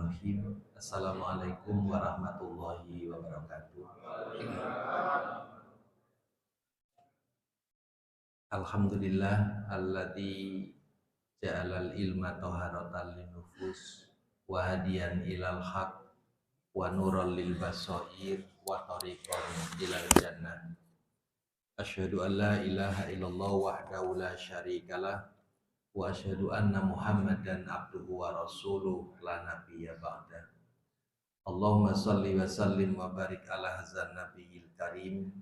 Bismillahirrahmanirrahim. Assalamualaikum warahmatullahi wabarakatuh. Alhamdulillah alladzi ja'alal ilma taharatan linnufus wa hadiyan ilal haq wa nuran lil basair wa tariqan ilal jannah. Asyhadu an la ilaha illallah wahdahu la syarikalah wa asyhadu anna Muhammadan abduhu wa rasuluh la nabiyya ba'da. Allahumma salli wa sallim wa barik ala hadzal nabiyil karim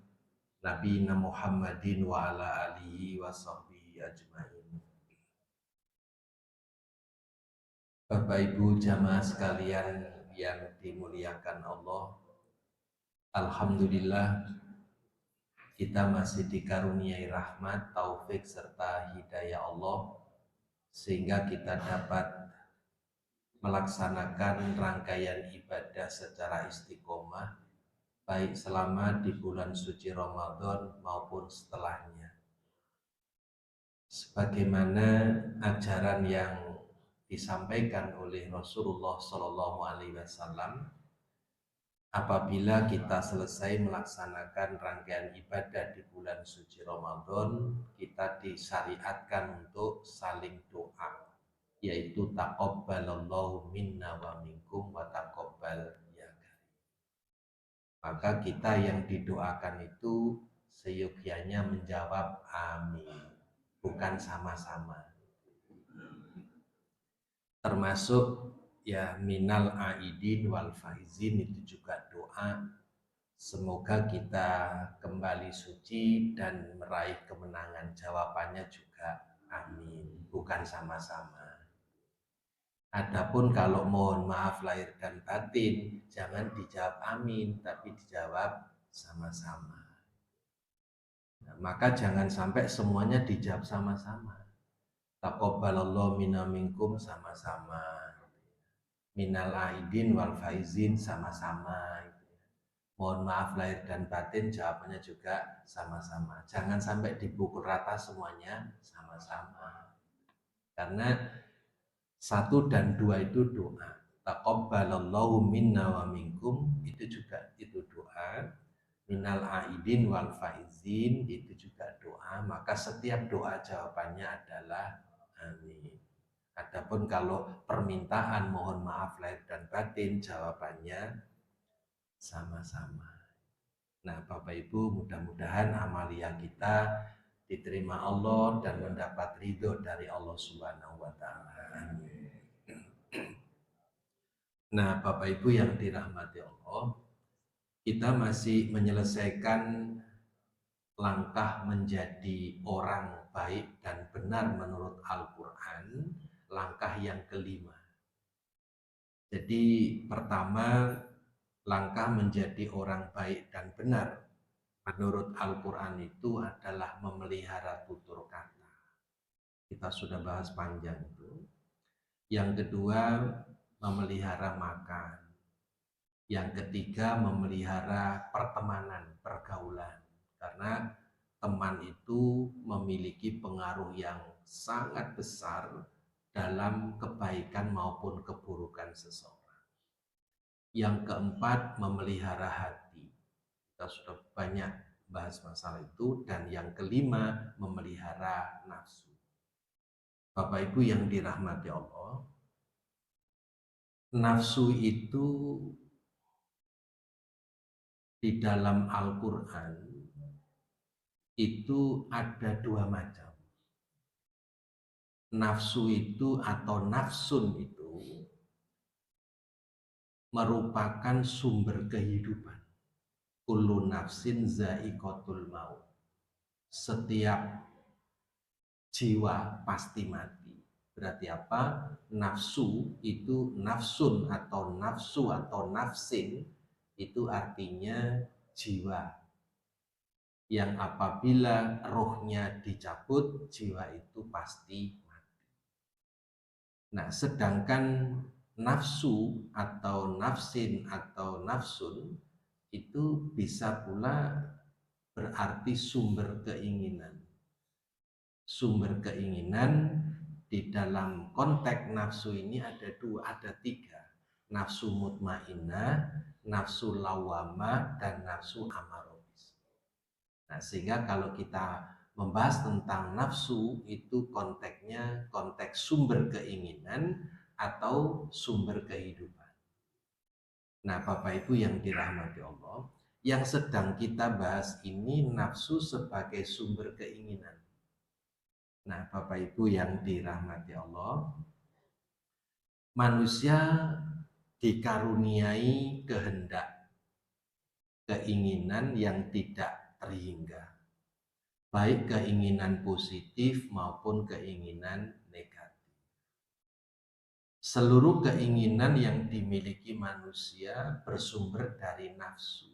nabiyina Muhammadin wa ala alihi wa sahbihi ajmain. Bapak Ibu jamaah sekalian yang dimuliakan Allah, alhamdulillah kita masih dikaruniai rahmat, taufik serta hidayah Allah sehingga kita dapat melaksanakan rangkaian ibadah secara istiqomah baik selama di bulan suci Ramadan maupun setelahnya. Sebagaimana ajaran yang disampaikan oleh Rasulullah SAW, apabila kita selesai melaksanakan rangkaian ibadah di bulan suci Ramadan, kita disyariatkan untuk saling doa, yaitu taqabbalallahu minna wa minkum wa taqabbal ya karim. Maka kita yang didoakan itu seyogyanya menjawab amin, bukan sama-sama. Termasuk ya minal aidin wal faizin, itu juga doa semoga kita kembali suci dan meraih kemenangan. Jawabannya juga amin, bukan sama-sama. Adapun kalau mohon maaf lahir dan batin, jangan dijawab amin, tapi dijawab sama-sama. Nah, maka jangan sampai semuanya dijawab sama-sama. Taqabbalallahu minna minkum sama-sama, minal aidin wal faizin sama-sama. Mohon maaf lahir dan batin jawabannya juga sama-sama. Jangan sampai dipukul rata semuanya sama-sama. Karena 1 dan 2 itu doa. Taqabbalallahu minna wa minkum itu juga itu doa. Minal aidin wal faizin itu juga doa. Maka setiap doa jawabannya adalah amin. Adapun kalau permintaan mohon maaf lahir dan batin jawabannya sama-sama. Nah, Bapak Ibu, mudah-mudahan amalia kita diterima Allah dan mendapat ridho dari Allah Subhanahu wa taala. Amin. Nah, Bapak Ibu yang dirahmati Allah, kita masih menyelesaikan langkah menjadi orang baik dan benar menurut Al-Quran, langkah yang kelima. Jadi pertama, langkah menjadi orang baik dan benar menurut Al-Quran itu adalah memelihara tutur kata. Kita sudah bahas panjang itu. Yang kedua, memelihara makan. Yang ketiga, memelihara pertemanan, pergaulan. Karena teman itu memiliki pengaruh yang sangat besar dalam kebaikan maupun keburukan seseorang. Yang keempat, memelihara hati. Kita sudah banyak bahas masalah itu. Dan yang kelima, memelihara nafsu. Bapak Ibu yang dirahmati Allah, nafsu itu di dalam Al-Quran itu ada 2 macam. Nafsu itu atau nafsun itu merupakan sumber kehidupan. Kullu nafsin za'iqatul maut. Setiap jiwa pasti mati. Berarti apa? Nafsu itu, nafsun atau nafsu atau nafsin itu artinya jiwa yang apabila rohnya dicabut, jiwa itu pasti mati. Nah, sedangkan nafsu atau nafsin atau nafsun itu bisa pula berarti sumber keinginan. Sumber keinginan di dalam konteks nafsu ini ada 2, ada 3. nafsu mutmainnah, nafsu lawamah, dan nafsu amarobis. Nah, sehingga kalau kita membahas tentang nafsu, itu konteksnya konteks sumber keinginan atau sumber kehidupan. Nah, Bapak Ibu yang dirahmati Allah, yang sedang kita bahas ini nafsu sebagai sumber keinginan. Nah, Bapak Ibu yang dirahmati Allah, manusia dikaruniai kehendak, keinginan yang tidak terhingga, baik keinginan positif maupun keinginan negatif. Seluruh keinginan yang dimiliki manusia bersumber dari nafsu.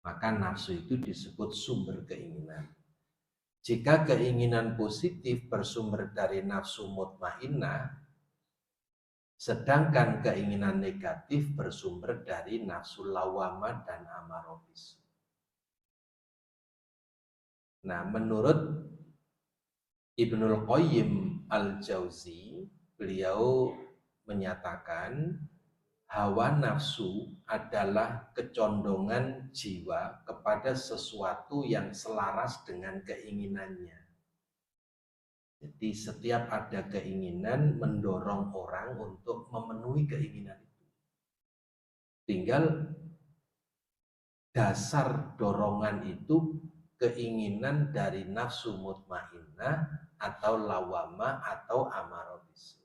Maka nafsu itu disebut sumber keinginan. Jika keinginan positif bersumber dari nafsu mutmainnah, sedangkan keinginan negatif bersumber dari nafsu lawamah dan amarobis. Nah, menurut Ibnul Qayyim Al-Jauzi, beliau menyatakan hawa nafsu adalah kecondongan jiwa kepada sesuatu yang selaras dengan keinginannya. Jadi setiap ada keinginan mendorong orang untuk memenuhi keinginan itu. Tinggal dasar dorongan itu keinginan dari nafsu mutmainnah atau lawamah atau amarobis.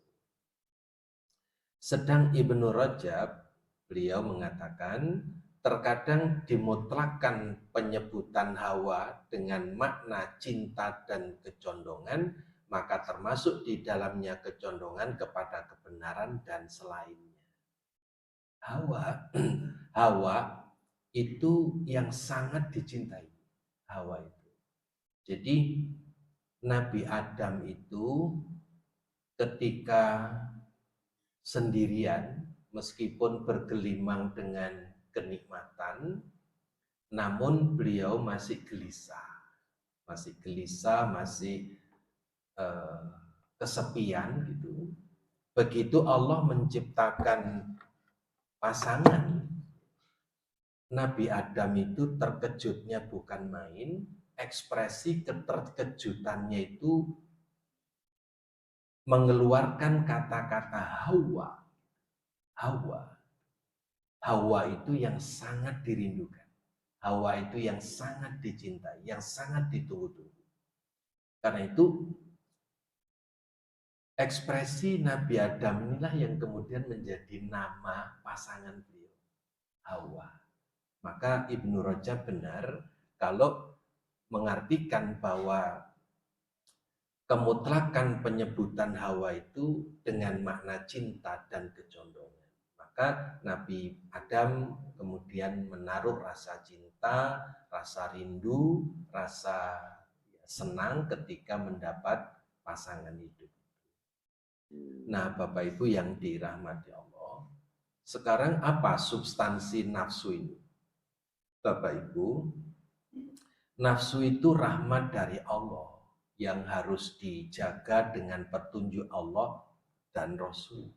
Sedang Ibnu Rajab, beliau mengatakan terkadang dimutlakkan penyebutan hawa dengan makna cinta dan kecondongan, maka termasuk di dalamnya kecondongan kepada kebenaran dan selainnya. Hawa itu yang sangat dicintai. Hawa itu. Jadi Nabi Adam itu ketika sendirian, meskipun bergelimang dengan kenikmatan, namun beliau masih gelisah, masih kesepian gitu. Begitu Allah menciptakan pasangan, Nabi Adam itu terkejutnya bukan main, ekspresi keterkejutannya itu mengeluarkan kata-kata Hawa. Hawa itu yang sangat dirindukan. Hawa itu yang sangat dicintai, yang sangat ditunggu-tunggu. Karena itu ekspresi Nabi Adam inilah yang kemudian menjadi nama pasangan beliau, Hawa. Maka Ibnu Rajab benar kalau mengartikan bahwa kemutlakan penyebutan Hawa itu dengan makna cinta dan kecondongan. Maka Nabi Adam kemudian menaruh rasa cinta, rasa rindu, rasa senang ketika mendapat pasangan hidup. Nah, Bapak Ibu yang dirahmati Allah, sekarang apa substansi nafsu ini? Bapak Ibu, nafsu itu rahmat dari Allah yang harus dijaga dengan petunjuk Allah dan Rasul.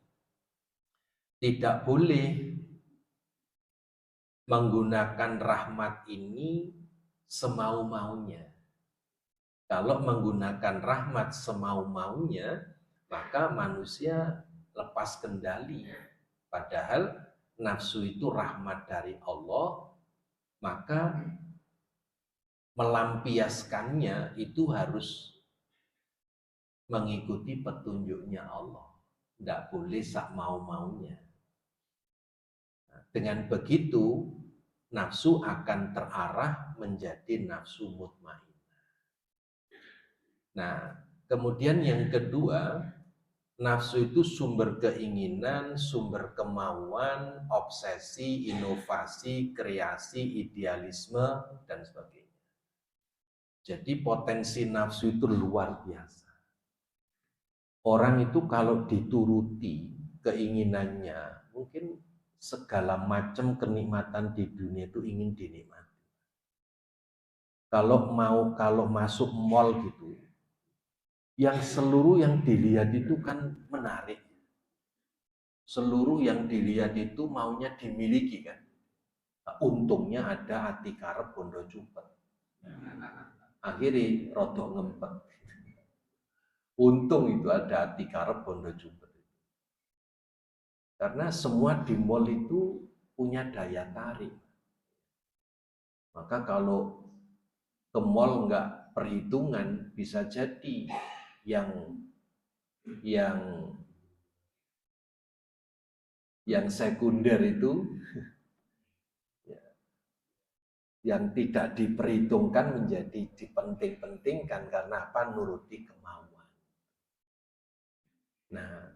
Tidak boleh menggunakan rahmat ini semau-maunya. Kalau menggunakan rahmat semau-maunya, maka manusia lepas kendali. Padahal nafsu itu rahmat dari Allah, maka melampiaskannya itu harus mengikuti petunjuknya Allah. Tidak boleh sak mau-maunya. Dengan begitu, nafsu akan terarah menjadi nafsu mutmainnah. Nah, kemudian yang kedua, nafsu itu sumber keinginan, sumber kemauan, obsesi, inovasi, kreasi, idealisme, dan sebagainya. Jadi potensi nafsu itu luar biasa. Orang itu kalau dituruti keinginannya, mungkin segala macam kenikmatan di dunia itu ingin dinikmati. Kalau masuk mall gitu, yang seluruh yang dilihat itu kan menarik. seluruh yang dilihat itu maunya dimiliki kan. Untungnya ada ati karep bondo cupet. Akhirnya rodok ngempet. Untung itu ada ati karep bondo cupet. Karena semua di mall itu punya daya tarik. Maka kalau ke mall nggak perhitungan, bisa jadi yang sekunder itu yang tidak diperhitungkan menjadi dipenting-pentingkan karena apa? Nuruti kemauan. Nah,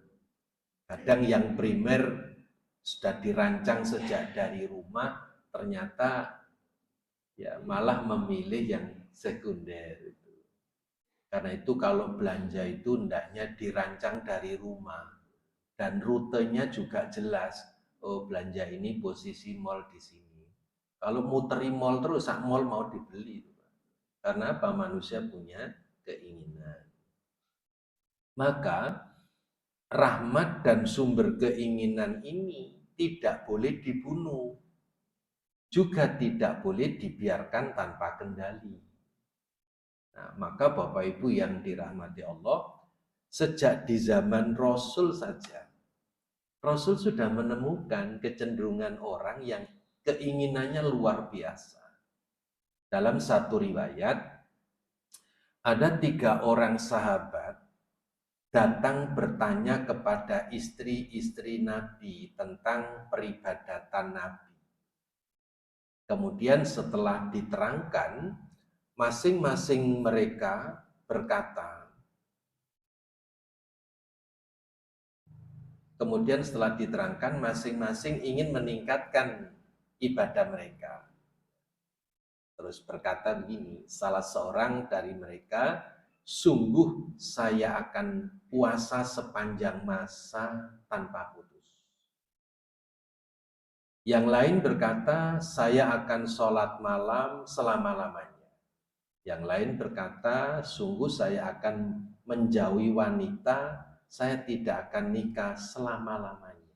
kadang yang primer sudah dirancang sejak dari rumah, ternyata ya malah memilih yang sekunder itu. Karena itu kalau belanja itu hendaknya dirancang dari rumah dan rutenya juga jelas. Oh, belanja ini posisi mall di sini. Kalau muteri mall terus, sak mall mau dibeli. Karena apa? Manusia punya keinginan. Maka rahmat dan sumber keinginan ini tidak boleh dibunuh. Juga tidak boleh dibiarkan tanpa kendali. Nah, maka Bapak Ibu yang dirahmati Allah, sejak di zaman Rasul saja, Rasul sudah menemukan kecenderungan orang yang keinginannya luar biasa. Dalam satu riwayat, ada 3 orang sahabat datang bertanya kepada istri-istri Nabi tentang peribadatan Nabi. Kemudian setelah diterangkan, masing-masing mereka berkata, kemudian setelah diterangkan, masing-masing ingin meningkatkan ibadah mereka. Terus berkata begini, salah seorang dari mereka, sungguh saya akan puasa sepanjang masa tanpa putus. Yang lain berkata, saya akan sholat malam selama-lamanya. Yang lain berkata, sungguh saya akan menjauhi wanita, saya tidak akan nikah selama-lamanya.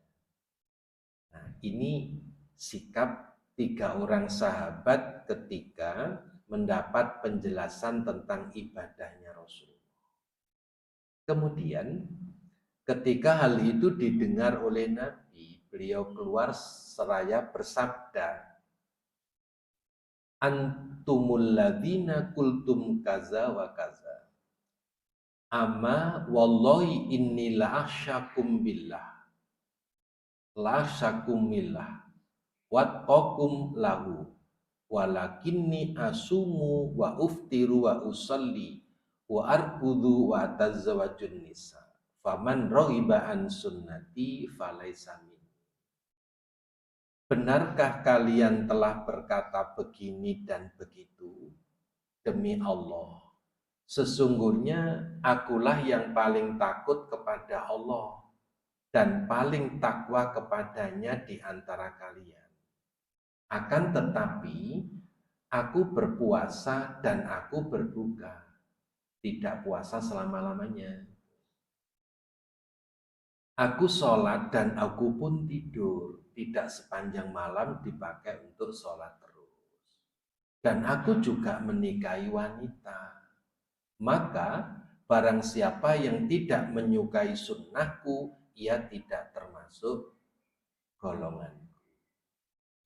Nah, ini sikap 3 orang sahabat ketika mendapat penjelasan tentang ibadahnya Rasulullah. Kemudian ketika hal itu didengar oleh Nabi, beliau keluar seraya bersabda, antumul ladzina kultum kaza wa kaza. Amma wallahi inni la'asyakum billah. La'asyakum billah. Wattaqum lahu walakinni asumu wa uftiru wa usalli wa arkudu wa atazawajun nisa faman raghiba an sunnati falaysa minni. Benarkah kalian telah berkata begini dan begitu? Demi Allah, sesungguhnya akulah yang paling takut kepada Allah dan paling takwa kepadanya di antara kalian. Akan tetapi, aku berpuasa dan aku berbuka. Tidak puasa selama-lamanya. Aku sholat dan aku pun tidur. Tidak sepanjang malam dipakai untuk sholat terus. Dan aku juga menikahi wanita. Maka, barang siapa yang tidak menyukai sunnahku, ia tidak termasuk golongan.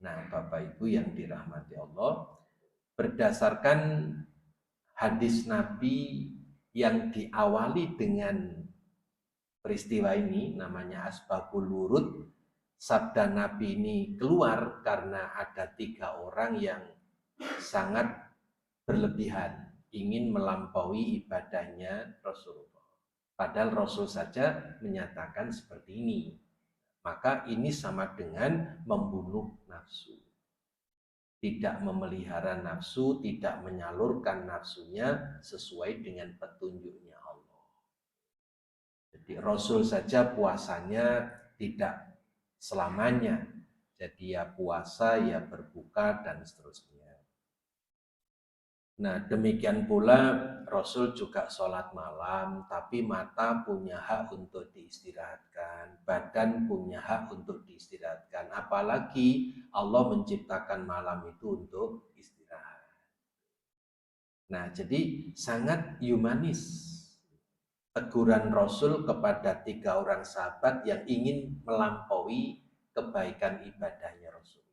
Nah, Bapak Ibu yang dirahmati Allah, berdasarkan hadis Nabi yang diawali dengan peristiwa ini, namanya asbabul wurud, sabda Nabi ini keluar karena ada 3 orang yang sangat berlebihan, ingin melampaui ibadahnya Rasulullah. Padahal Rasul saja menyatakan seperti ini. Maka ini sama dengan membunuh nafsu. Tidak memelihara nafsu, tidak menyalurkan nafsunya sesuai dengan petunjuknya Allah. Jadi Rasul saja puasanya tidak selamanya. Jadi ya puasa, ya berbuka, dan seterusnya. Nah, demikian pula Rasul juga sholat malam, tapi mata punya hak untuk diistirahatkan, badan punya hak untuk diistirahatkan. Apalagi Allah menciptakan malam itu untuk istirahat. Nah, jadi sangat humanis teguran Rasul kepada 3 orang sahabat yang ingin melampaui kebaikan ibadahnya Rasul.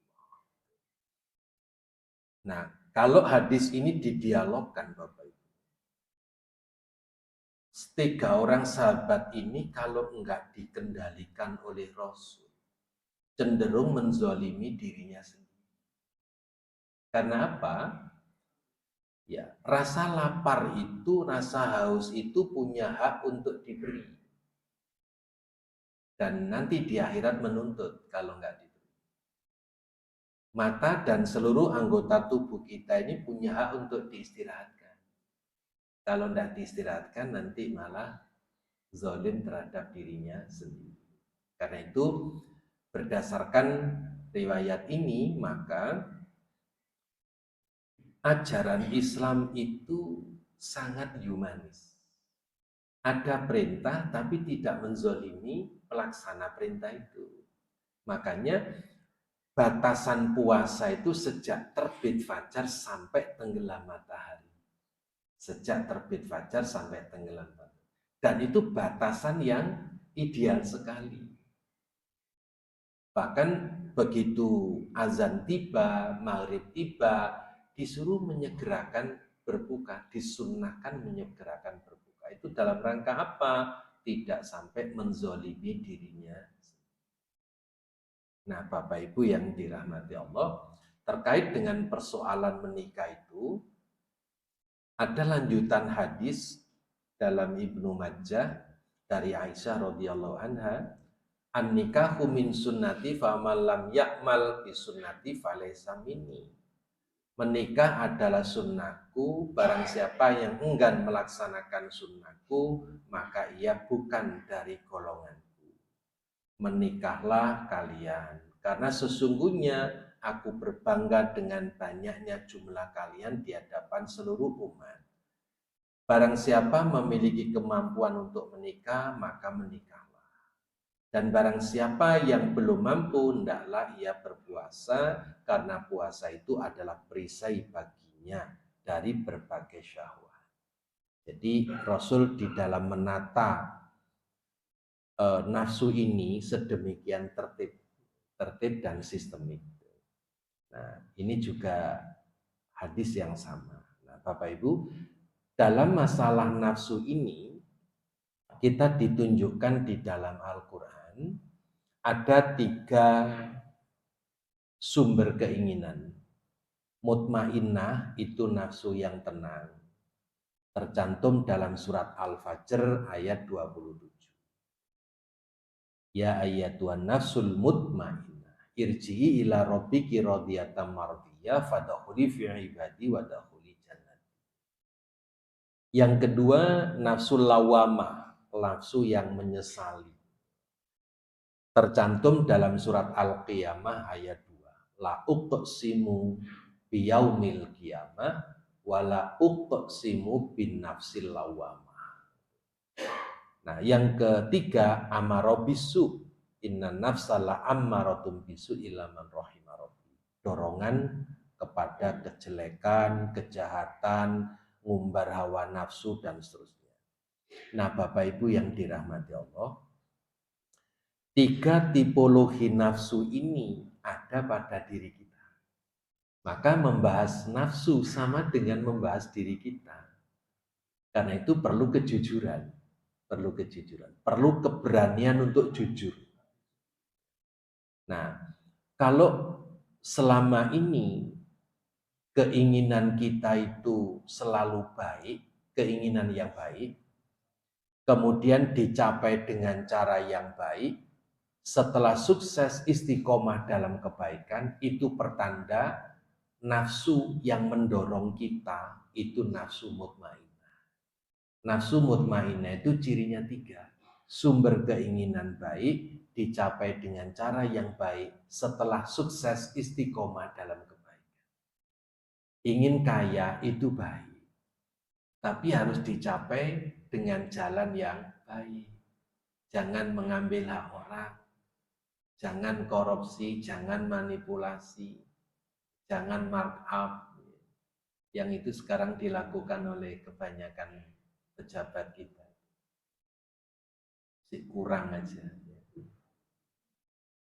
Nah, kalau hadis ini didialogkan Bapak Ibu, 3 orang sahabat ini kalau enggak dikendalikan oleh Rasul, cenderung menzolimi dirinya sendiri. Karena apa? Ya, rasa lapar itu, rasa haus itu punya hak untuk diberi. Dan nanti di akhirat menuntut kalau enggak diberi. Mata dan seluruh anggota tubuh kita ini punya hak untuk diistirahatkan. Kalau enggak diistirahatkan nanti malah zalim terhadap dirinya sendiri. Karena itu berdasarkan riwayat ini maka ajaran Islam itu sangat humanis. Ada perintah tapi tidak menzolimi pelaksana perintah itu. Makanya batasan puasa itu sejak terbit fajar sampai tenggelam matahari. Sejak terbit fajar sampai tenggelam matahari. Dan itu batasan yang ideal sekali. Bahkan begitu azan tiba, maghrib tiba, disuruh menyegerakan berbuka, disunnahkan menyegerakan berbuka. Itu dalam rangka apa? Tidak sampai menzolimi dirinya. Nah, Bapak Ibu yang dirahmati Allah, terkait dengan persoalan menikah itu, ada lanjutan hadis dalam Ibnu Majah dari Aisyah radhiyallahu anha, an-nikahu min sunnati faman lam ya'mal bi sunnati falaysa minni. Menikah adalah sunnahku, barang siapa yang enggan melaksanakan sunnahku, maka ia bukan dari golonganku. Menikahlah kalian, karena sesungguhnya aku berbangga dengan banyaknya jumlah kalian di hadapan seluruh umat. Barang siapa memiliki kemampuan untuk menikah, maka menikahlah. Dan barang siapa yang belum mampu, hendaklah ia berpuasa, karena puasa itu adalah perisai baginya dari berbagai syahwat. Jadi Rasul di dalam menata nafsu ini sedemikian tertib dan sistemik. Nah, ini juga hadis yang sama. Nah, Bapak Ibu, dalam masalah nafsu ini kita ditunjukkan di dalam Al-Quran ada 3 sumber keinginan. Mutmainnah itu nafsu yang tenang. Tercantum dalam surat Al-Fajr ayat 27. Ya ayyatuhan nafsul mutmainnah, irji'i ila rabbiki radiyatan mardiyah fadkhuli fi ibadi wadkhuli jannati. Yang kedua, nafsu lawamah, nafsu yang menyesali. Tercantum dalam surat Al-Qiyamah ayat 2. La uqsimu biyaumil qiyamah wala uqsimu bin nafsil lawamah. Nah, yang ketiga, amarobisu. Inna nafsala ammaratum bisu ilaman rahimarobi. Dorongan kepada kejelekan, kejahatan, ngumbar hawa nafsu, dan seterusnya. Nah, Bapak Ibu yang dirahmati Allah, 3 tipologi nafsu ini ada pada diri kita. Maka membahas nafsu sama dengan membahas diri kita. Karena itu perlu kejujuran. Perlu keberanian untuk jujur. Nah, kalau selama ini keinginan kita itu selalu baik, keinginan yang baik, kemudian dicapai dengan cara yang baik, setelah sukses istiqomah dalam kebaikan, itu pertanda nafsu yang mendorong kita itu nafsu mutmainnah. Nafsu mutmainnah itu cirinya 3. Sumber keinginan baik dicapai dengan cara yang baik setelah sukses istiqomah dalam kebaikan. Ingin kaya itu baik, tapi harus dicapai dengan jalan yang baik. Jangan mengambil hak orang, jangan korupsi, jangan manipulasi, jangan markup. Yang itu sekarang dilakukan oleh kebanyakan pejabat kita. Kurang aja.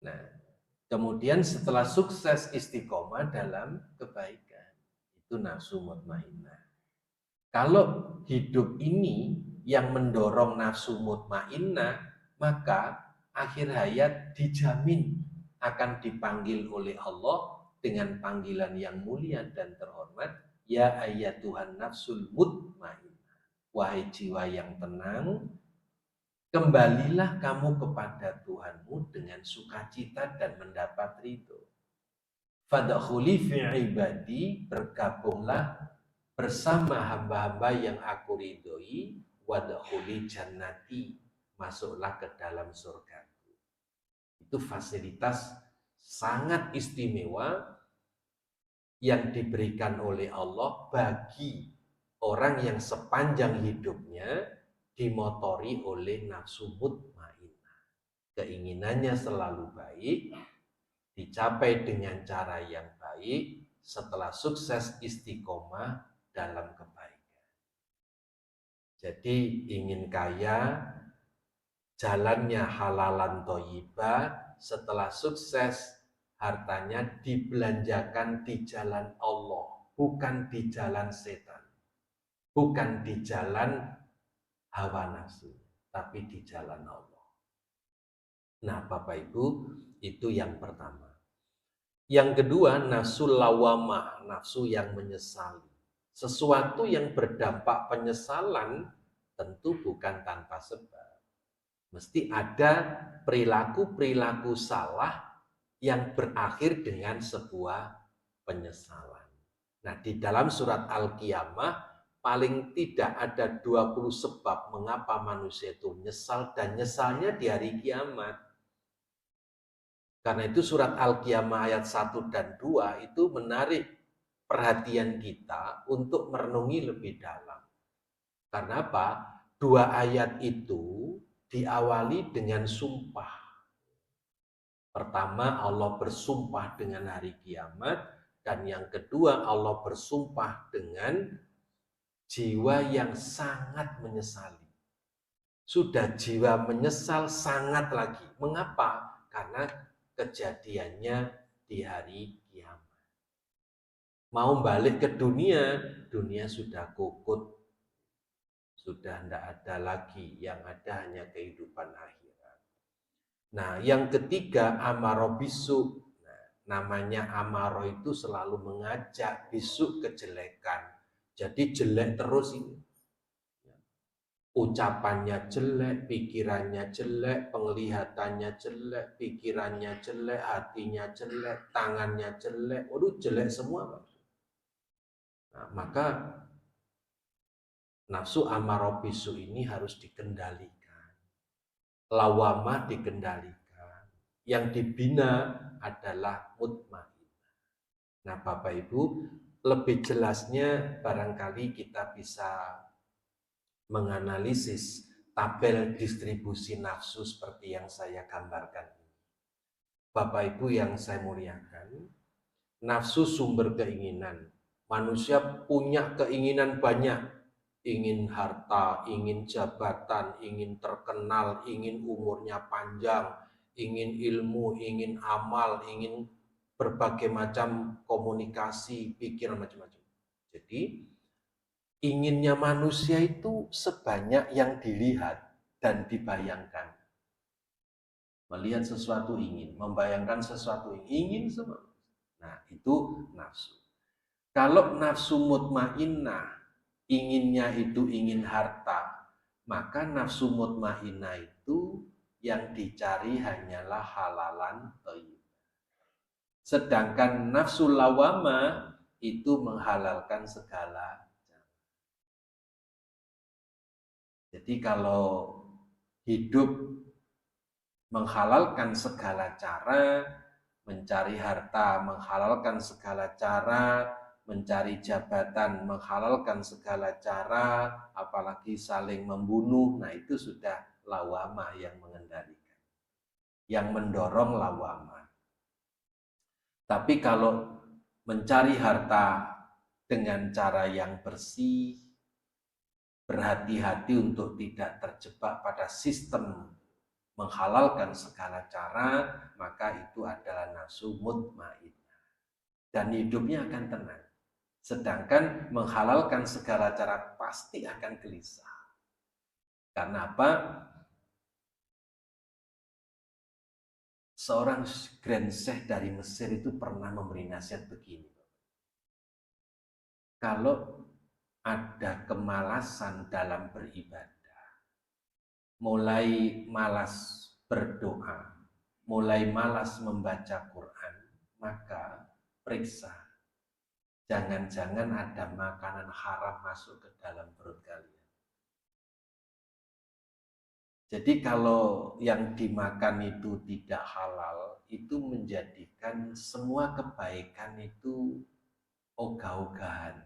Nah, kemudian setelah sukses istiqomah dalam kebaikan, itu nafsu mutmainnah. Kalau hidup ini yang mendorong nafsu mutmainnah, maka akhir hayat dijamin akan dipanggil oleh Allah dengan panggilan yang mulia dan terhormat, ya ayyatuhan nafsul mutmainnah. Wahai jiwa yang tenang, kembalilah kamu kepada Tuhanmu dengan sukacita dan mendapat ridho. Fadkhuli fi ibadi, bergabunglah bersama hamba-hamba yang aku ridhoi, wadkhuli jannati, masuklah ke dalam surgaku. Itu fasilitas sangat istimewa yang diberikan oleh Allah bagi orang yang sepanjang hidupnya dimotori oleh nafsu mutmainnah. Keinginannya selalu baik, dicapai dengan cara yang baik setelah sukses istiqomah dalam kebaikan. Jadi ingin kaya, jalannya halalan thayyibah, setelah sukses hartanya dibelanjakan di jalan Allah, bukan di jalan setan, bukan di jalan hawa nafsu, tapi di jalan Allah. Nah, Bapak Ibu, itu yang pertama. Yang kedua, nafsu lawamah, nafsu yang menyesali. Sesuatu yang berdampak penyesalan tentu bukan tanpa sebab. Mesti ada perilaku-perilaku salah yang berakhir dengan sebuah penyesalan. Nah, di dalam surat Al-Qiyamah paling tidak ada 20 sebab mengapa manusia itu nyesal, dan nyesalnya di hari kiamat. Karena itu surat Al-Qiyamah ayat 1 dan 2 itu menarik perhatian kita untuk merenungi lebih dalam. Karena apa? Dua ayat itu diawali dengan sumpah. Pertama, Allah bersumpah dengan hari kiamat, dan yang kedua Allah bersumpah dengan jiwa yang sangat menyesali. Sudah jiwa menyesal sangat lagi. Mengapa? Karena kejadiannya di hari kiamat. Mau balik ke dunia, dunia sudah kukut, sudah tidak ada lagi, yang ada hanya kehidupan akhirat. Nah, yang ketiga, amaro bisu. Nah, namanya amaro itu selalu mengajak bisu kejelekan. Jadi jelek terus ini. Ucapannya jelek, pikirannya jelek, penglihatannya jelek, pikirannya jelek, hatinya jelek, tangannya jelek. Waduh, jelek semua, Pak. Nah, maka nafsu amarah bisu ini harus dikendalikan. Lawamah dikendalikan. Yang dibina adalah mutmainnah. Nah, Bapak Ibu, lebih jelasnya barangkali kita bisa menganalisis tabel distribusi nafsu seperti yang saya gambarkan ini. Bapak Ibu yang saya muliakan, nafsu sumber keinginan. Manusia punya keinginan banyak, ingin harta, ingin jabatan, ingin terkenal, ingin umurnya panjang, ingin ilmu, ingin amal, ingin berbagai macam komunikasi, pikiran macam-macam. Jadi inginnya manusia itu sebanyak yang dilihat dan dibayangkan. Melihat sesuatu ingin, membayangkan sesuatu ingin semua. Nah, itu nafsu. Kalau nafsu mutmainnah, inginnya itu ingin harta, maka nafsu mutmainnah itu yang dicari hanyalah halalan thayyib. Sedangkan nafsu lawama itu menghalalkan segala. Jadi kalau hidup menghalalkan segala cara, mencari harta, menghalalkan segala cara, mencari jabatan, menghalalkan segala cara, apalagi saling membunuh, nah itu sudah lawamah yang mengendalikan, yang mendorong lawamah. Tapi kalau mencari harta dengan cara yang bersih, berhati-hati untuk tidak terjebak pada sistem menghalalkan segala cara, maka itu adalah nafsu mutmainnah dan hidupnya akan tenang. Sedangkan menghalalkan segala cara pasti akan gelisah. Karena apa? Seorang Grand Sheikh dari Mesir itu pernah memberi nasihat begini. Kalau ada kemalasan dalam beribadah, mulai malas berdoa, mulai malas membaca Quran, maka periksa. Jangan-jangan ada makanan haram masuk ke dalam perut kalian. Jadi kalau yang dimakan itu tidak halal, itu menjadikan semua kebaikan itu ogah-ogahan.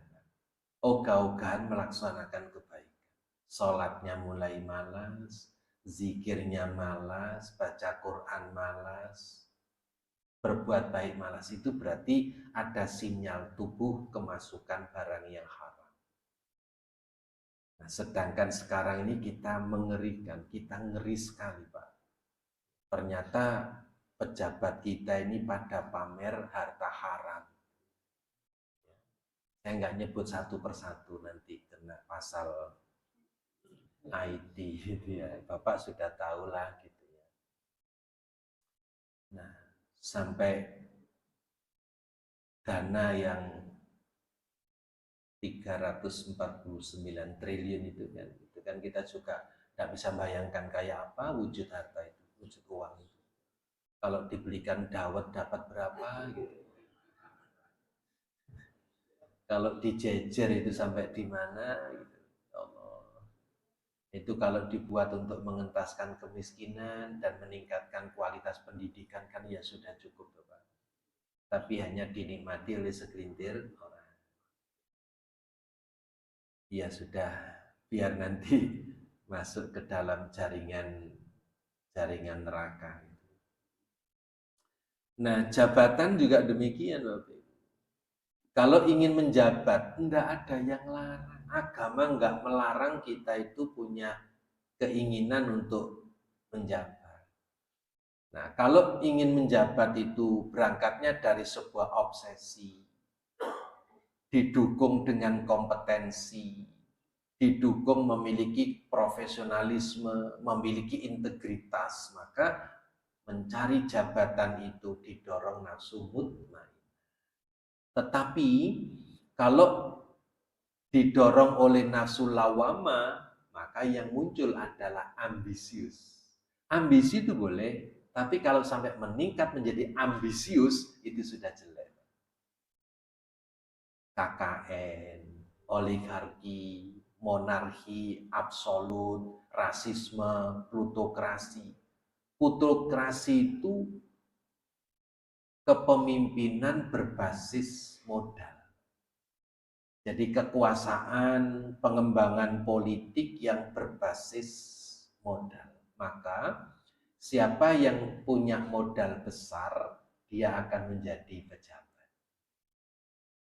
Ogah-ogahan melaksanakan kebaikan. Sholatnya mulai malas, zikirnya malas, baca Quran malas, berbuat baik malas, itu berarti ada sinyal tubuh kemasukan barang yang haram. Nah, sedangkan sekarang ini kita mengerikan, kita ngeri sekali Pak. Ternyata pejabat kita ini pada pamer harta haram. Saya nggak nyebut satu persatu, nanti kena pasal IT gitu ya. Bapak sudah tahu lah gitu ya. Nah, sampai dana yang 349 triliun itu kan kita juga tidak bisa bayangkan kayak apa wujud harta itu, wujud uang itu. Kalau dibelikan dawet dapat berapa gitu. Kalau dijejer itu sampai di mana gitu. Allah. Itu kalau dibuat untuk mengentaskan kemiskinan dan meningkatkan kualitas pendidikan kan ya sudah cukup Bapak. Tapi hanya dinikmati oleh segelintir orang. Ya sudah, biar nanti masuk ke dalam jaringan neraka. Nah, jabatan juga demikian, Bapak. Kalau ingin menjabat, tidak ada yang larang. Agama nggak melarang kita itu punya keinginan untuk menjabat. Nah, kalau ingin menjabat itu berangkatnya dari sebuah obsesi, didukung dengan kompetensi, didukung memiliki profesionalisme, memiliki integritas, maka mencari jabatan itu didorong nafsu mutmainnah. Tetapi kalau didorong oleh nafsu lawama, maka yang muncul adalah ambisius. Ambisi itu boleh, tapi kalau sampai meningkat menjadi ambisius, itu sudah jelek. KKN, oligarki, monarki absolut, rasisme, plutokrasi. Plutokrasi itu kepemimpinan berbasis modal. Jadi kekuasaan, pengembangan politik yang berbasis modal. Maka siapa yang punya modal besar, dia akan menjadi pejabat.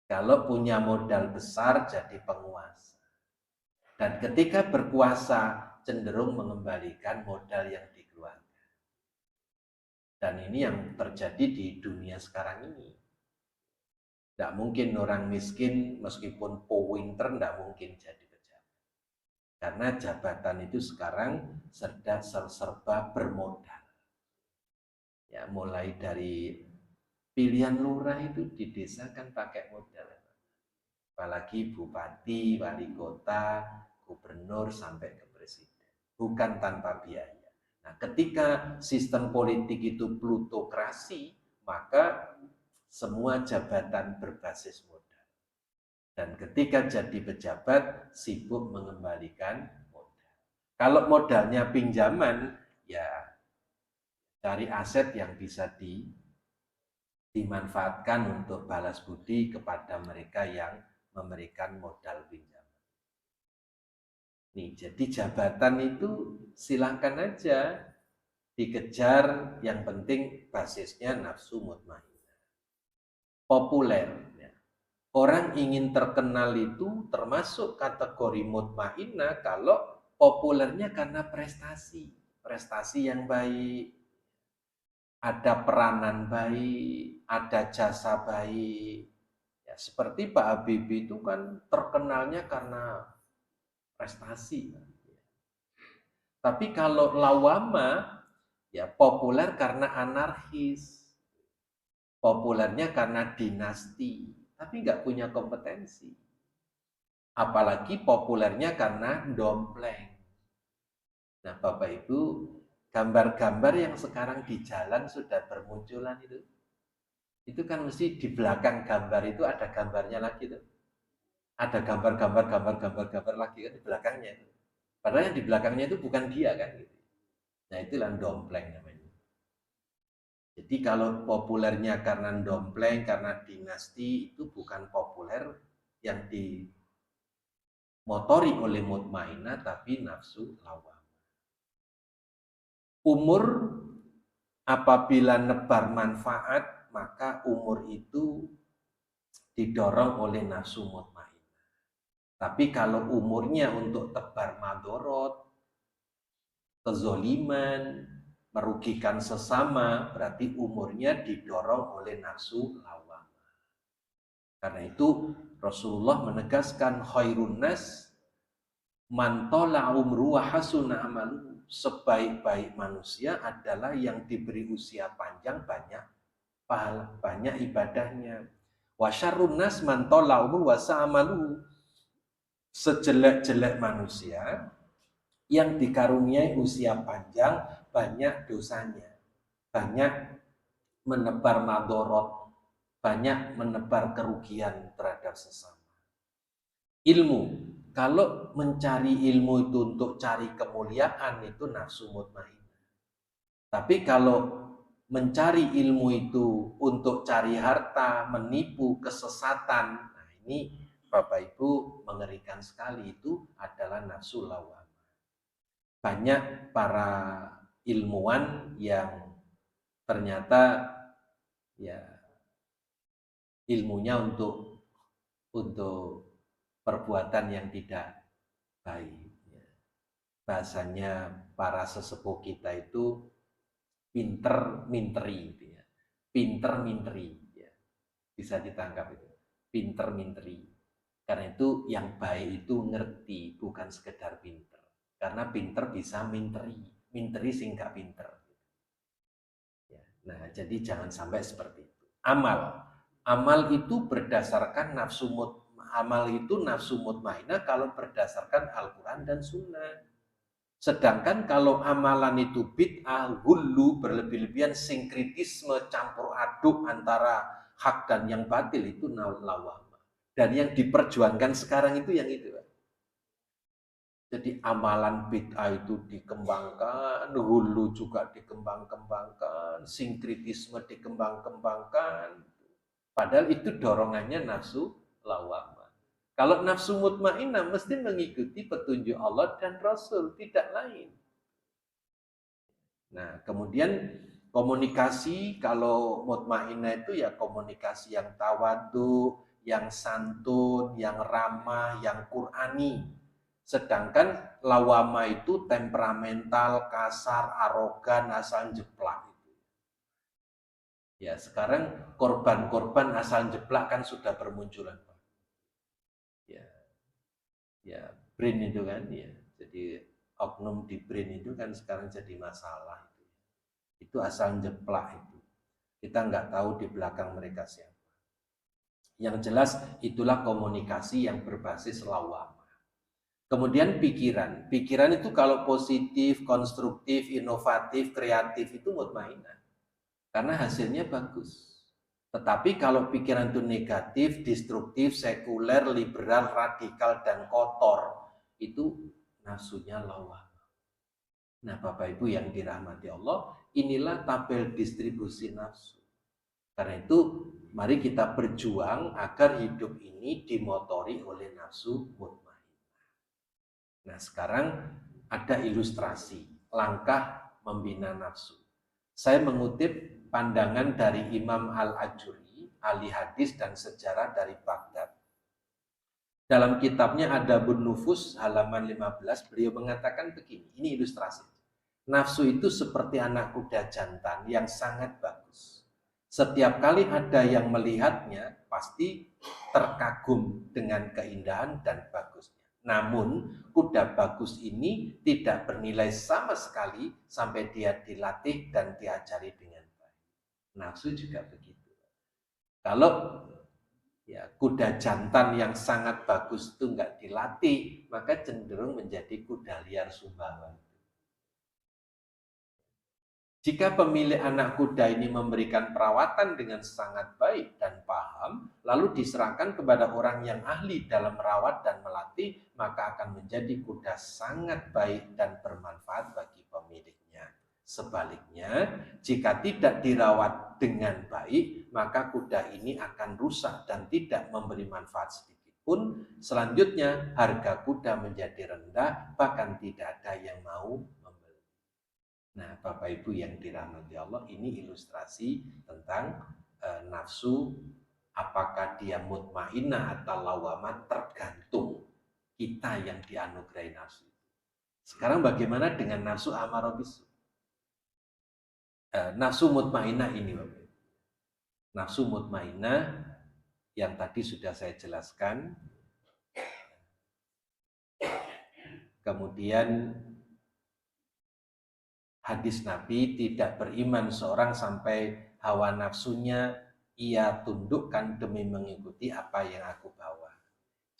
Kalau punya modal besar, jadi penguasa. Dan ketika berkuasa, cenderung mengembalikan modal yang dikeluarkan. Dan ini yang terjadi di dunia sekarang ini. Tidak mungkin orang miskin meskipun pinter tidak mungkin jadi pejabat. Karena jabatan itu sekarang serba bermodal. Ya, mulai dari pilihan lurah itu di desa kan pakai modal. Apalagi bupati, wali kota, gubernur sampai ke presiden. Bukan tanpa biaya. Nah, ketika sistem politik itu plutokrasi, maka semua jabatan berbasis modal. Dan ketika jadi pejabat, sibuk mengembalikan modal. Kalau modalnya pinjaman, ya cari aset yang bisa dimanfaatkan untuk balas budi kepada mereka yang memberikan modal pinjaman. Nih, jadi jabatan itu silahkan aja dikejar, yang penting basisnya nafsu mutmainnah. Populer. Ya. Orang ingin terkenal itu termasuk kategori mutmainnah kalau populernya karena prestasi. Prestasi yang baik, ada peranan baik, ada jasa baik. Ya, seperti Pak Habibie itu kan terkenalnya karena prestasi. Tapi kalau lawama, ya populer karena anarkis, populernya karena dinasti, tapi nggak punya kompetensi. Apalagi populernya karena dompleng. Nah, Bapak Ibu, gambar-gambar yang sekarang di jalan sudah bermunculan itu kan mesti di belakang gambar itu ada gambarnya lagi tuh. Ada gambar lagi kan di belakangnya. Padahal yang di belakangnya itu bukan dia kan gitu. Nah, itulah dompleng namanya. Jadi kalau populernya karena dompleng, karena dinasti, itu bukan populer yang dimotori oleh mutmainnah, tapi nafsu lawam. Umur apabila nebar manfaat, maka umur itu didorong oleh nafsu mutmainnah. Tapi kalau umurnya untuk tebar madorot, kezoliman, merugikan sesama, berarti umurnya didorong oleh nafsu lawam. Karena itu Rasulullah menegaskan khairun nas man tola umru wa hasuna amalu. Sebaik-baik manusia adalah yang diberi usia panjang, banyak pahala, banyak ibadahnya. Wa syarrun nas man tola umru wa sa'amalu. Sejelek-jelek manusia yang dikaruniai usia panjang, banyak dosanya, banyak menebar madorot, banyak menebar kerugian terhadap sesama. Ilmu, kalau mencari ilmu itu untuk cari kemuliaan itu nafsu mutmainnah. Tapi kalau mencari ilmu itu untuk cari harta, menipu, kesesatan, nah ini Bapak Ibu mengerikan sekali, itu adalah nafsu lawam. Banyak para ilmuwan yang ternyata ya ilmunya untuk perbuatan yang tidak baik. Bahasanya para sesepuh kita itu pinter minteri, ya. Pinter minteri, ya. Bisa ditangkap itu. Pinter minteri. Karena itu yang baik itu ngerti, bukan sekedar pinter. Karena pinter bisa minteri, minteri sehingga pinter. Ya. Nah, jadi jangan sampai seperti itu. Amal itu berdasarkan amal itu nafsu mutmainnah kalau berdasarkan Al-Quran dan Sunnah. Sedangkan kalau amalan itu bid'ah, hulu, berlebih-lebihan, sinkritisme, campur aduk antara hak dan yang batil, itu lawam. Dan yang diperjuangkan sekarang itu yang itu. Jadi amalan bid'ah itu dikembangkan, hulu juga dikembang-kembangkan, sinkritisme dikembang-kembangkan. Padahal itu dorongannya nafsu lawamah. Kalau nafsu mutmainnah mesti mengikuti petunjuk Allah dan Rasul, tidak lain. Nah, kemudian komunikasi, kalau mutmainnah itu ya komunikasi yang tawadu, yang santun, yang ramah, yang Qur'ani. Sedangkan lawama itu temperamental, kasar, arogan, asal jeplak. Ya, sekarang korban-korban asal jeplak kan sudah bermunculan, Pak. Ya, ya, BRIN itu kan, ya. Jadi oknum di BRIN itu kan sekarang jadi masalah. Itu asal jeplak itu. Kita nggak tahu di belakang mereka siapa. Yang jelas itulah komunikasi yang berbasis lawam. Kemudian pikiran. Pikiran itu kalau positif, konstruktif, inovatif, kreatif itu mutmainnah. Karena hasilnya bagus. Tetapi kalau pikiran itu negatif, destruktif, sekuler, liberal, radikal, dan kotor, itu nafsunya lawam. Nah, Bapak Ibu yang dirahmati Allah, inilah tabel distribusi nafsu. Karena itu mari kita berjuang agar hidup ini dimotori oleh nafsu mutmainnah. Nah, sekarang ada ilustrasi langkah membina nafsu. Saya mengutip pandangan dari Imam Al-Ajuri, ahli hadis dan sejarah dari Baghdad. Dalam kitabnya Adabun Nufus halaman 15, beliau mengatakan begini, ini ilustrasi. Nafsu itu seperti anak kuda jantan yang sangat bagus. Setiap kali ada yang melihatnya, pasti terkagum dengan keindahan dan bagusnya. Namun, kuda bagus ini tidak bernilai sama sekali sampai dia dilatih dan diajari dengan baik. Nafsu juga begitu. Kalau ya, kuda jantan yang sangat bagus itu nggak dilatih, maka cenderung menjadi kuda liar sumbawa. Jika pemilik anak kuda ini memberikan perawatan dengan sangat baik dan paham, lalu diserahkan kepada orang yang ahli dalam merawat dan melatih, maka akan menjadi kuda sangat baik dan bermanfaat bagi pemiliknya. Sebaliknya, jika tidak dirawat dengan baik, maka kuda ini akan rusak dan tidak memberi manfaat sedikit pun. Selanjutnya, harga kuda menjadi rendah, bahkan tidak ada yang mau. Nah, Bapak Ibu yang dirahmati Allah, ini ilustrasi tentang nafsu, apakah dia mutmainnah atau lawamah, tergantung kita yang dianugerahi nafsu. Sekarang bagaimana dengan nafsu amarah bisu? Nafsu mutmainnah ini, Bapak Ibu. Nafsu mutmainnah yang tadi sudah saya jelaskan. Kemudian hadis Nabi, tidak beriman seorang sampai hawa nafsunya ia tundukkan demi mengikuti apa yang aku bawa.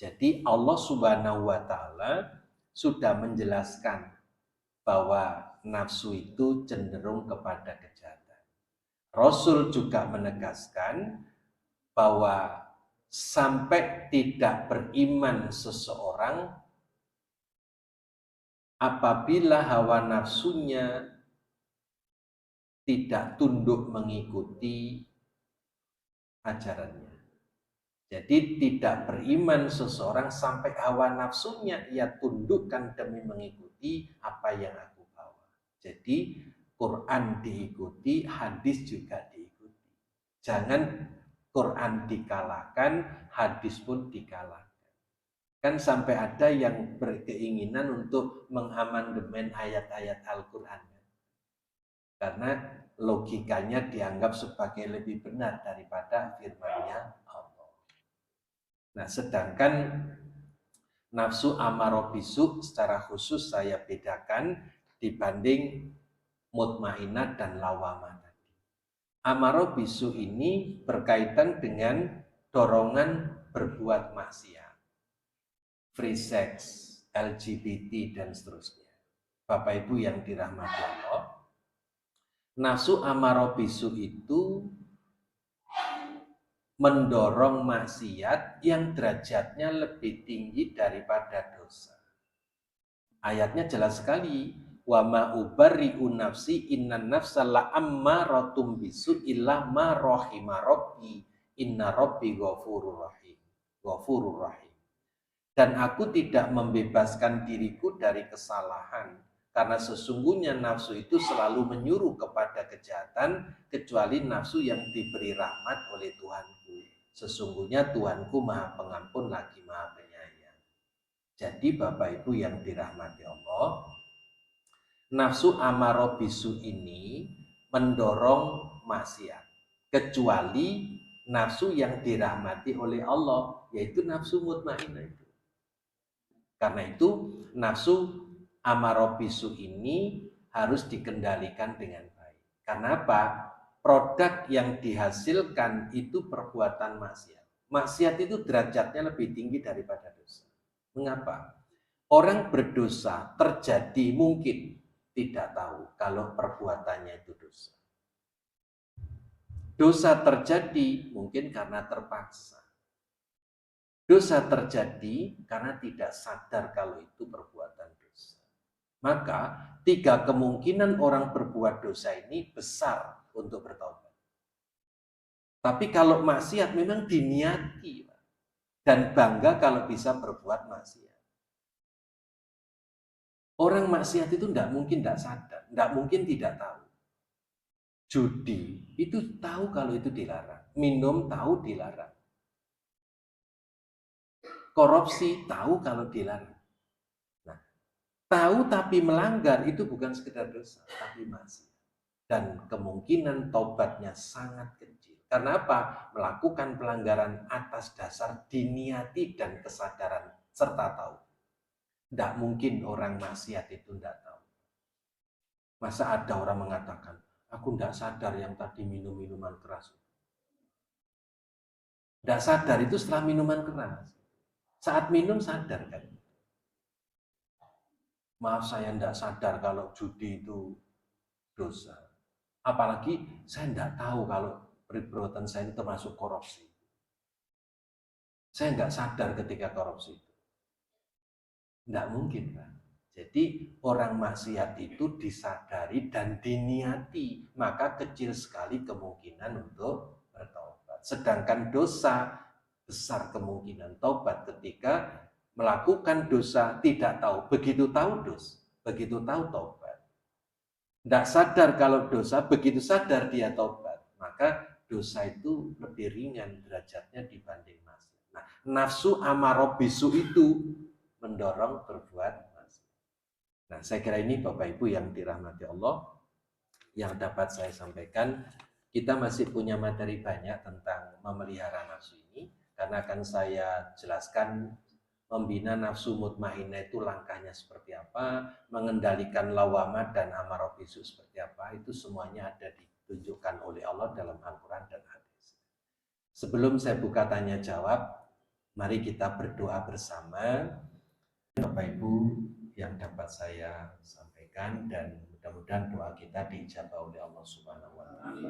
Jadi Allah Subhanahu wa Ta'ala sudah menjelaskan bahwa nafsu itu cenderung kepada kejahatan. Rasul juga menegaskan bahwa sampai tidak beriman seseorang apabila hawa nafsunya tidak tunduk mengikuti ajarannya. Jadi tidak beriman seseorang sampai hawa nafsunya ia tundukkan demi mengikuti apa yang aku bawa. Jadi Quran diikuti, hadis juga diikuti. Jangan Quran dikalahkan, hadis pun dikalahkan. Kan sampai ada yang berkeinginan untuk mengamandemen ayat-ayat Al-Quran. Karena logikanya dianggap sebagai lebih benar daripada firman-Nya Allah. Nah, sedangkan nafsu amarah bisu secara khusus saya bedakan dibanding mutmainnah dan lawamah tadi. Amarah bisu ini berkaitan dengan dorongan berbuat maksiat, free sex, LGBT dan seterusnya. Bapak Ibu yang dirahmati Allah, nafsu amarah bisu itu mendorong maksiat yang derajatnya lebih tinggi daripada dosa. Ayatnya jelas sekali, wa ma ubarri'u nafsi innan nafsa la'ammaratun bisu illa ma rahima rabbi inna rabbi ghafurur rahim. Ghafurur rahim. Dan aku tidak membebaskan diriku dari kesalahan, karena sesungguhnya nafsu itu selalu menyuruh kepada kejahatan, kecuali nafsu yang diberi rahmat oleh Tuhanku. Sesungguhnya Tuhanku maha pengampun lagi maha penyayang. Jadi Bapak Ibu yang dirahmati Allah, nafsu amarah bisu ini mendorong maksiat, kecuali nafsu yang dirahmati oleh Allah, yaitu nafsu mutmainnah itu. Karena itu nafsu amarah bisu ini harus dikendalikan dengan baik. Karena apa? Produk yang dihasilkan itu perbuatan maksiat. Maksiat itu derajatnya lebih tinggi daripada dosa. Mengapa? Orang berdosa terjadi mungkin tidak tahu kalau perbuatannya itu dosa. Dosa terjadi mungkin karena terpaksa. Dosa terjadi karena tidak sadar kalau itu perbuatan dosa. Maka 3 kemungkinan orang berbuat dosa ini besar untuk bertobat. Tapi kalau maksiat memang diniati, dan bangga kalau bisa berbuat maksiat. Orang maksiat itu tidak mungkin tidak sadar, tidak mungkin tidak tahu. Judi itu tahu kalau itu dilarang, minum tahu dilarang, korupsi tahu kalau dilarang. Nah, tahu tapi melanggar itu bukan sekedar dosa, tapi maksiat. Dan kemungkinan taubatnya sangat kecil. Karena apa? Melakukan pelanggaran atas dasar diniati dan kesadaran serta tahu. Tidak mungkin orang maksiat itu tidak tahu. Masa ada orang mengatakan, aku tidak sadar yang tadi minum minuman keras. Tidak sadar itu setelah minuman keras. Saat minum sadar kan? Maaf saya tidak sadar kalau judi itu dosa. Apalagi saya tidak tahu kalau perbuatan saya ini termasuk korupsi. Saya nggak sadar ketika korupsi itu. Nggak mungkin kan? Jadi orang maksiat itu disadari dan diniati, maka kecil sekali kemungkinan untuk bertobat. Sedangkan dosa besar kemungkinan tobat ketika melakukan dosa tidak tahu. Begitu tahu dosa, begitu tahu tobat. Tidak sadar kalau dosa, begitu sadar dia tobat. Maka dosa itu lebih ringan derajatnya dibanding maksiat. Nah, nafsu amarah bisu itu mendorong berbuat maksiat. Nah, saya kira ini Bapak Ibu yang dirahmati Allah yang dapat saya sampaikan. Kita masih punya materi banyak tentang memelihara nafsu ini, karena akan saya jelaskan membina nafsu mutmainnah itu langkahnya seperti apa, mengendalikan lawamah dan amarah bisu seperti apa, itu semuanya ada ditunjukkan oleh Allah dalam Al-Quran dan hadis. Sebelum saya buka tanya jawab, mari kita berdoa bersama. Bapak Ibu yang dapat saya sampaikan, dan mudah-mudahan doa kita diijabah oleh Allah Subhanahu wa taala.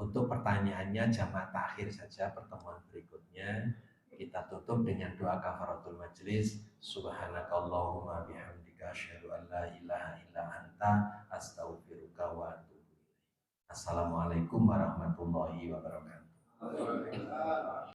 Untuk pertanyaannya jamaah takhir saja pertemuan berikutnya. Kita tutup dengan doa kafaratul majlis. Subhanakallahumma bihamdika asyhadu an la ilaha illa anta astaghfiruka wa atubu ilaik. Assalamualaikum warahmatullahi wabarakatuh.